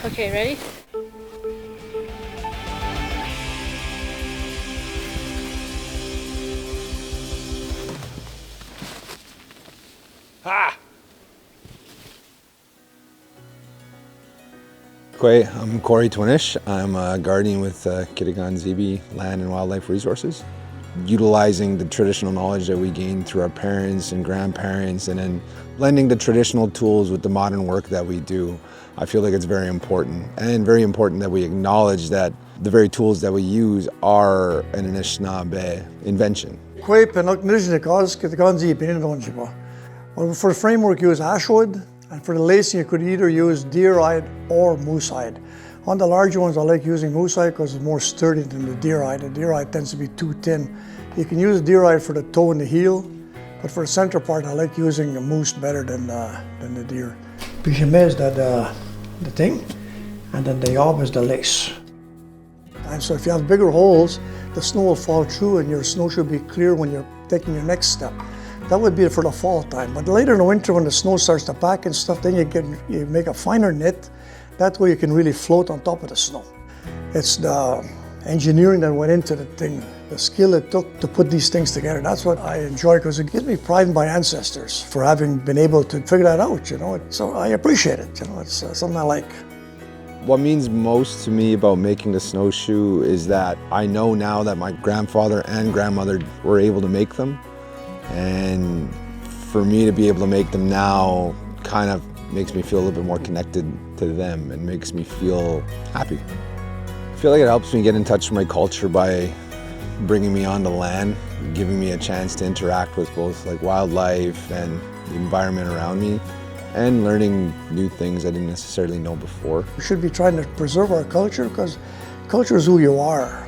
Okay, ready? Ha! I'm Corey Twenish. I'm a guardian with Nagadjitòdjig Land and Wildlife Resources. Utilizing the traditional knowledge that we gained through our parents and grandparents and then blending the traditional tools with the modern work that we do, I feel like it's very important. And very important that we acknowledge that the very tools that we use are an Anishinabe invention. Pinock Smith. Well, for the framework, you use ash wood, and for the lacing, you could either use deer hide or moose hide. On the larger ones, I like using moose hide because it's more sturdy than the deer hide. The deer hide tends to be too thin. You can use deer hide for the toe and the heel, but for the center part, I like using the moose better than the deer. Ágimike is the thing, and then the yob is the lace. And so if you have bigger holes, the snow will fall through and your snowshoe will be clear when you're taking your next step. That would be for the fall time. But later in the winter when the snow starts to pack and stuff, then you make a finer knit. That way you can really float on top of the snow. It's the engineering that went into the thing, the skill it took to put these things together. That's what I enjoy because it gives me pride in my ancestors for having been able to figure that out, you know. So I appreciate it, you know, it's something I like. What means most to me about making the snowshoe is that I know now that my grandfather and grandmother were able to make them. And for me to be able to make them now kind of makes me feel a little bit more connected to them and makes me feel happy. I feel like it helps me get in touch with my culture by bringing me onto land, giving me a chance to interact with both like wildlife and the environment around me, and learning new things I didn't necessarily know before. We should be trying to preserve our culture because culture is who you are.